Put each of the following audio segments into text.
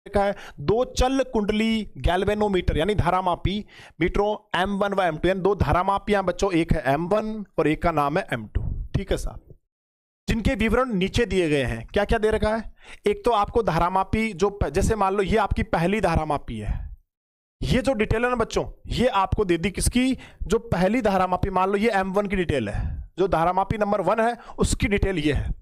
देखा है, दो चल कुंडली गैल्वेनोमीटर यानी धारामापी मीटरों M1 व M2, यानी दो धारामापियां बच्चों, एक है M1 और एक का नाम है M2। ठीक है साहब, जिनके विवरण नीचे दिए गए हैं। क्या क्या दे रखा है? एक तो आपको धारामापी जो, जैसे मान लो ये आपकी पहली धारामापी है, ये जो डिटेल है ना बच्चों, ये आपको दे दी किसकी? जो पहली धारामापी, मान लो ये M1 की डिटेल है, जो धारामापी नंबर 1 है उसकी डिटेल ये है।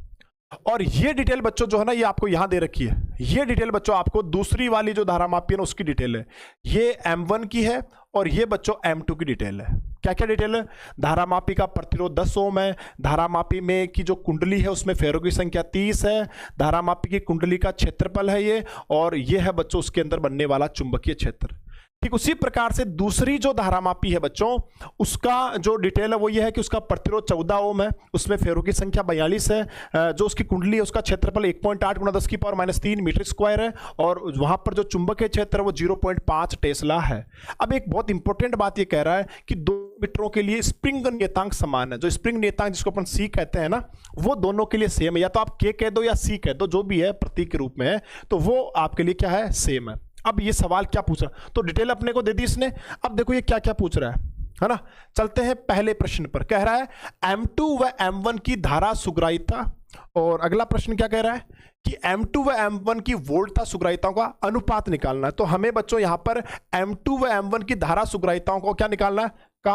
और ये डिटेल बच्चों जो है ना, ये आपको यहां दे रखी है। ये डिटेल बच्चों आपको दूसरी वाली जो धारामापी है ना उसकी डिटेल है। ये M1 की है और ये बच्चों M2 की डिटेल है। क्या क्या डिटेल है? धारामापी का प्रतिरोध 10 ओम है, धारामापी में की जो कुंडली है उसमें फेरों की संख्या 30 है, धारामापी की कुंडली का क्षेत्रफल है ये, और ये है बच्चों उसके अंदर बनने वाला चुंबकीय क्षेत्र। ठीक उसी प्रकार से दूसरी जो धारामापी है बच्चों, उसका जो डिटेल है वो ये है कि उसका प्रतिरोध 14 ओम है, उसमें फेरों की संख्या 42 है, जो उसकी कुंडली है उसका क्षेत्रफल 1.8 × 10⁻³ मीटर स्क्वायर है, और वहां पर जो चुंबकीय क्षेत्र है वो 0.5 टेस्ला है। अब एक बहुत इंपॉर्टेंट बात ये कह रहा है कि दो मीटरों के लिए स्प्रिंग नियतांक समान है। जो स्प्रिंग नियतांक जिसको अपन सी कहते हैं ना, वो दोनों के लिए सेम है। या तो आप के कह दो या सी कह दो, जो भी है प्रतीक के रूप में है, तो वो आपके लिए क्या है? सेम है। अब ये सवाल क्या पूछ रहा है? तो डिटेल अपने को दे दी इसने। अब देखो ये क्या क्या पूछ रहा है ना। चलते हैं पहले प्रश्न पर। कह रहा है M2 व M1 की धारा सुग्राहिता, और अगला प्रश्न क्या कह रहा है कि M2 व M1 की वोल्टता सुग्राहिताओं का अनुपात निकालना है। तो हमें बच्चों यहां पर M2 व M1 की धारा सुग्राहिताओं को क्या निकालना है? का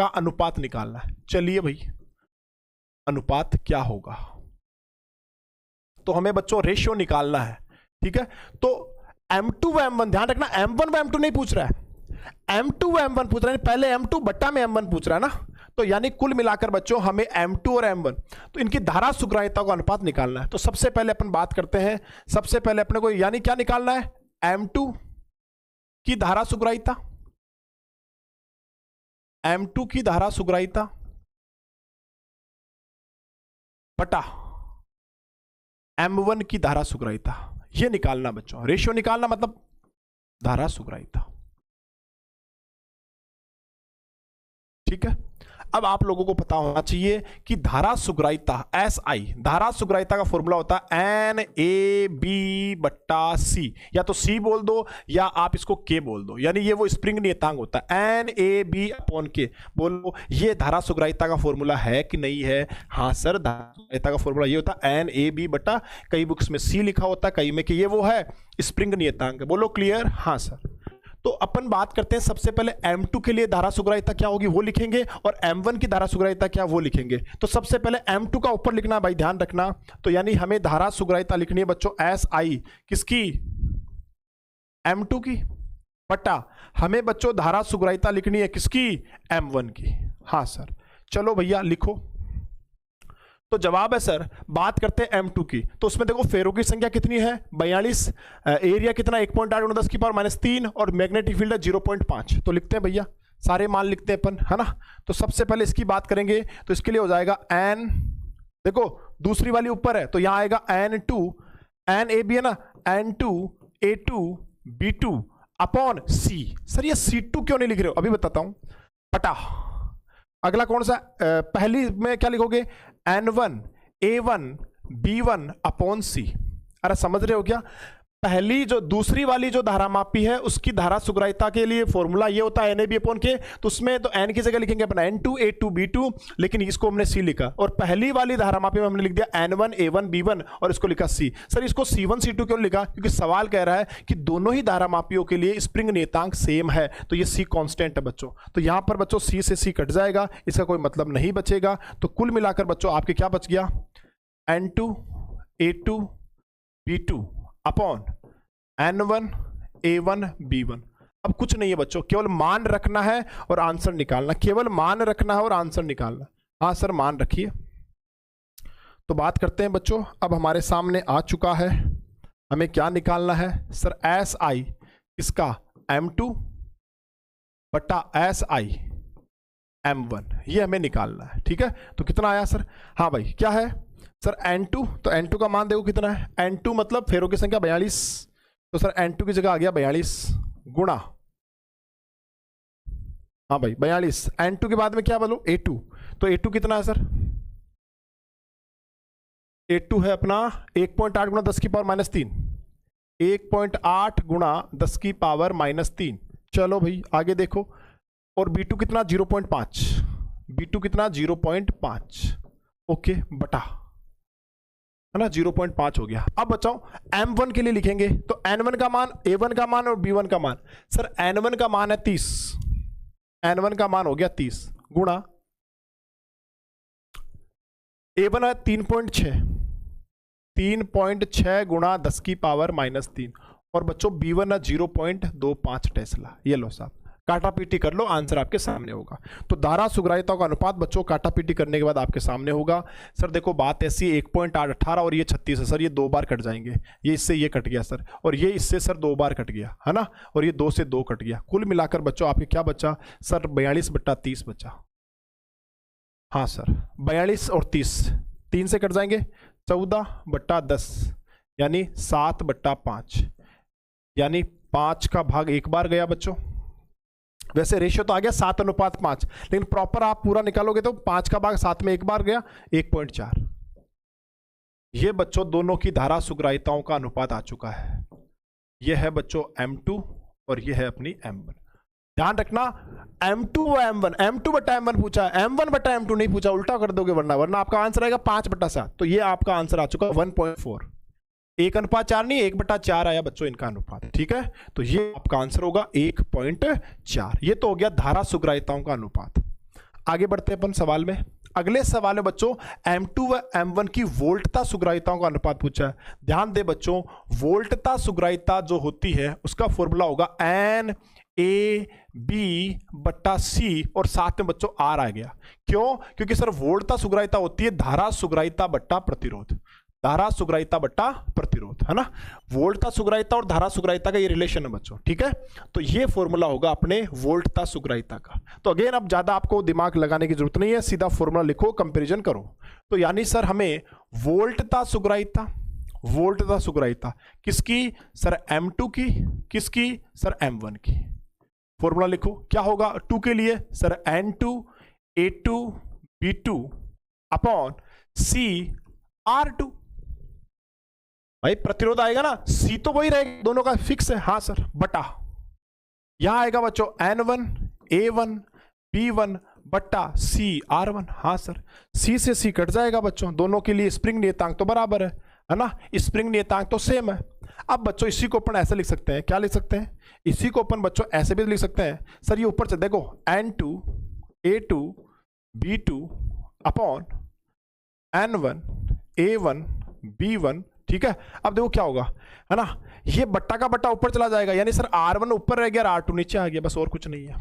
अनुपात निकालना है। चलिए भाई, अनुपात क्या होगा? तो हमें बच्चों रेशियो निकालना है। ठीक है, तो M2 व M1, ध्यान रखना M1 व M2 नहीं पूछ रहा है, M2 व M1 पूछ रहा है। पहले M2 बट्टा में M1 पूछ रहा है ना, तो यानी कुल मिलाकर बच्चों हमें M2 और M1, तो इनकी धारा सुग्राहिता का अनुपात निकालना है। तो सबसे पहले अपन बात करते हैं, सबसे पहले अपने को यानी क्या निकालना है? M2 की धारा सुग्राहिता, M2 की धारा सुग्राहिता बटा M1 की धारा सुग्राहिता, ये निकालना बच्चों। रेशियो निकालना मतलब धारा सुग्राहिता। ठीक है, अब आप लोगों को पता होना चाहिए कि धारा सुग्राहिता SI, धारा सुग्राहिता का फॉर्मूला होता है NAB/C। या तो C बोल दो या आप इसको K बोल दो, यानी ये वो स्प्रिंग नियतांक होता है NAB/K। बोलो ये धारा सुग्राहिता का फॉर्मूला है कि नहीं है? हाँ सर, धारा सुग्राहिता का फॉर्मूला ये होता है NAB/, कई बुक्स में C लिखा होता है, कई में कि ये वो है स्प्रिंग नियतांक। बोलो क्लियर? हाँ सर। तो अपन बात करते हैं सबसे पहले M2 के लिए धारा सुग्राहिता क्या होगी वो लिखेंगे, और M1 की धारा सुग्राहिता क्या वो लिखेंगे। तो सबसे पहले M2 का ऊपर लिखना भाई, ध्यान रखना। तो यानी हमें धारा सुग्राहिता लिखनी है बच्चों SI, किसकी? M2 की, बटा हमें बच्चों धारा सुग्राहिता लिखनी है किसकी? M1 की। हाँ सर, चलो भैया लिखो। तो जवाब है सर, बात करते हैं M2 की, तो उसमें देखो फेरों की संख्या कितनी है? 42, एरिया कितना? 1.8 × 10⁻³ और मैग्नेटिक फील्ड है 0.5। तो लिखते हैं भैया, सारे मान लिखते हैं अपन, है ना। तो सबसे पहले इसकी बात करेंगे, तो इसके लिए हो जाएगा N, देखो दूसरी वाली ऊपर है तो यहां आएगा N2, NAB है ना, N2 A2B2/C। सर ये C2 क्यों नहीं लिख रहे हो? अभी बताता हूं। बटा अगला कौन सा? पहली में क्या लिखोगे? N1 A1B1/C। अरे समझ रहे हो क्या? पहली जो दूसरी वाली जो धारामापी है उसकी धारा सुग्राहिता के लिए फॉर्मूला ये होता है NAB/K। तो उसमें तो N की जगह लिखेंगे अपन N2 A2B2, लेकिन इसको हमने C लिखा, और पहली वाली धारामापी में हमने लिख दिया N1 A1B1 और इसको लिखा C। सर इसको C1 C2 क्यों लिखा? क्योंकि सवाल कह रहा है कि दोनों ही धारामापियों के लिए स्प्रिंग नियतांक सेम है, तो ये C कांस्टेंट है बच्चों। तो यहां पर बच्चों C से C कट जाएगा, इसका कोई मतलब नहीं बचेगा। तो कुल मिलाकर बच्चों आपके क्या बच गया? N2 A2B2 upon N1 A1B1। अब कुछ नहीं है बच्चों, केवल मान रखना है और आंसर निकालना, केवल मान रखना है और आंसर निकालना। हाँ सर मान रखिए। तो बात करते हैं बच्चों, अब हमारे सामने आ चुका है, हमें क्या निकालना है सर? SI इसका M2 बटा SI M1, ये हमें निकालना है। ठीक है, तो कितना आया सर? हाँ भाई क्या है सर? N2, तो N2 का मान देखो कितना है? N2 मतलब फेरों की संख्या 42, तो सर N2 की जगह आ गया 42 गुणा, हाँ भाई 42, N2 के बाद में क्या बोलो? A2। तो A2 कितना है सर? A2 है अपना 1.8 × 10⁻³ 1.8 गुणा 10 की पावर -3। चलो भाई आगे देखो, और B2 कितना 0.5, B2 कितना 0.5, ओके बटा, है ना 0.5 हो गया। अब बचाओ M1 के लिए लिखेंगे, तो N1 का मान, A1 का मान और B1 का मान। सर N1 का मान है 30, N1 का मान हो गया 30 गुणा A1 है 3.6 गुणा 10 की पावर -3, और बच्चों B1 है 0.25 टेस्ला। ये लो साहब, काटा पीटी कर लो, आंसर आपके सामने होगा। तो धारा सुग्राहिताओं का अनुपात बच्चों काटा पीटी करने के बाद आपके सामने होगा। सर देखो बात ऐसी, 1.8 और ये 36 है सर, ये 2 बार कट जाएंगे, ये इससे ये कट गया सर, और ये इससे सर 2 बार कट गया, है ना, और ये 2 से 2 कट गया। कुल मिलाकर बच्चों आपके क्या बचा सर, 42/30 बचा। हाँ सर 42 और 30, 3 से कट जाएंगे, 14/10 यानी 7/5, यानी 5 का भाग 1 बार गया बच्चों। वैसे रेशियो तो आ गया 7:5, लेकिन प्रॉपर आप पूरा निकालोगे तो 5 का भाग 7 में 1 बार गया, 1.4। ये बच्चों दोनों की धारा सुग्राहिताओं का अनुपात आ चुका है। ये है बच्चों M2 और ये है अपनी M1। ध्यान रखना M2 व M1, M2/M1 पूछा है, M1/M2 नहीं पूछा, उल्टा कर दोगे वरना आपका आंसर आएगा 5/7। तो ये आपका आंसर आ चुका 1.4, 1:4 नहीं 1/4 आया बच्चों इनका अनुपात, ठीक है। तो ये आपका आंसर होगा 1.4। ये तो हो गया धारा सुग्राहिताओं का अनुपात। आगे बढ़ते हैं अपन सवाल में। अगले सवाल में बच्चों M2 व M1 की वोल्टता सुग्राहिताओं का अनुपात पूछा है। ध्यान दे बच्चों, वोल्टता सुग्राहिता जो होती है उसका फॉर्मूला होगा NAB/C, और साथ में बच्चों R आ गया। क्यों? क्योंकि सर वोल्टता सुग्राहिता होती है धारा सुग्राहिता बट्टा प्रतिरोध, धारा सुग्राहिता बट्टा प्रतिरोध, है ना। वोल्टता सुग्राहिता और धारा सुग्राहिता का ये रिलेशन है बच्चों, ठीक है। तो ये फॉर्मूला होगा अपने वोल्टता सुग्राहिता का। तो अगेन अब ज्यादा आपको दिमाग लगाने की जरूरत नहीं है, सीधा फॉर्मूला लिखो, कंपैरिजन करो। तो यानी सर हमें वोल्टता सुग्राहिता, वोल्टता सुग्राहिता किसकी सर, M2 की, किसकी सर M1 की। फॉर्मूला लिखो, क्या होगा 2 के लिए सर N2A2B2/C/R2। भाई प्रतिरोध आएगा ना, C तो वही रहेगा, दोनों का फिक्स है, हाँ सर, बटा यहां आएगा बच्चों N1A1B1/C/R1। हाँ सर, C से C कट जाएगा बच्चों, दोनों के लिए स्प्रिंग नियतांक तो बराबर है ना, स्प्रिंग नियतांक तो सेम है। अब बच्चों इसी को अपन ऐसे लिख सकते हैं, क्या लिख सकते हैं, इसी को अपन बच्चों ऐसे भी लिख सकते हैं सर, ये ऊपर से देखो N2A2B2/N1A1B1, ठीक है। अब देखो क्या होगा, है ना, ये बट्टा का बट्टा ऊपर चला जाएगा, यानी सर R1 ऊपर रह गया और R2 नीचे आ गया, बस और कुछ नहीं है।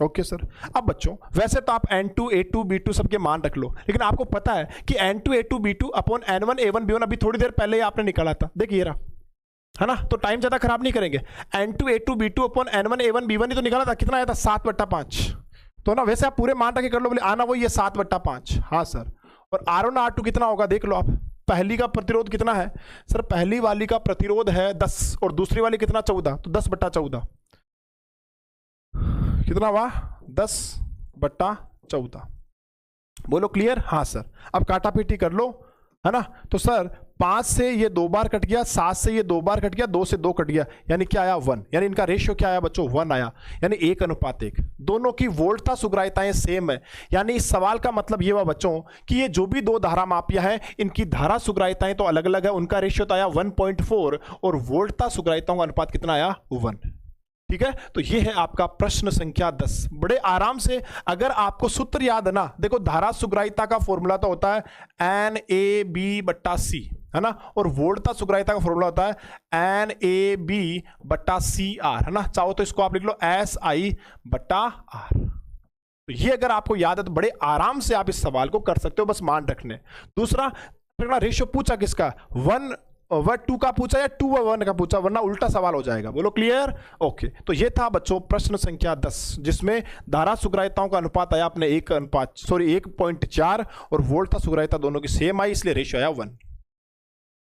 Okay sir. अब बच्चों वैसे तो आप N2A2B2 सबके मान रख लो, लेकिन आपको पता है कि N2A2B2/N1A1B1 अभी थोड़ी देर पहले ही आपने निकाला था, देखिए रहा, है ना। तो टाइम ज्यादा खराब नहीं करेंगे, N2A2B2/N1A1B1 ही तो निकाला था, कितना आया था 7/5। तो ना वैसे आप पूरे मान रखे कर लो, बोले आना वो ये 7/5, हाँ सर। और R1 R2 कितना होगा देख लो आप, पहली का प्रतिरोध कितना है सर, पहली वाली का प्रतिरोध है 10 और दूसरी वाली कितना 14, तो 10/14 कितना हुआ 10/14। बोलो क्लियर, हाँ सर। अब काटा पीटी कर लो, है ना। तो सर 5 से ये 2 बार कट गया, 7 से ये 2 बार कट गया, 2 से 2 कट गया, यानी क्या आया 1, यानी इनका रेशियो क्या आया बच्चों 1 आया, यानी 1:1। दोनों की वोल्टता सुग्राहिताएं सेम है, यानी इस सवाल का मतलब ये हुआ बच्चों कि ये जो भी 2 धारा मापिया है इनकी धारा सुग्राहिताएं तो अलग अलग है, उनका रेशियो तो आया 1.4 और वोल्टता सुग्राहिताओं का अनुपात कितना आया 1, ठीक है। तो ये है आपका प्रश्न संख्या 10। बड़े आराम से अगर आपको सूत्र याद है ना, देखो धारा सुग्राहिता का फॉर्मूला तो होता है NAB/C, है ना, और वोल्टता सुग्राहिता का फॉर्मूला होता है NAB/CR, है ना। चाहो तो इसको आप लिख लो SI/R। तो ये अगर आपको याद है तो बड़े आराम से आप इस सवाल को कर सकते हो, बस मान रखने। दूसरा रेशियो पूछा किसका, 1/2 का पूछा या 2/1 का पूछा, वरना उल्टा सवाल हो जाएगा। बोलो क्लियर, ओके। तो ये था बच्चों प्रश्न संख्या 10, जिसमें धारा सुग्राहिताओं का अनुपात आया अपने 1.4 और वोल्टता सुग्राहिता दोनों की सेम आई, इसलिए रेशियो आया 1।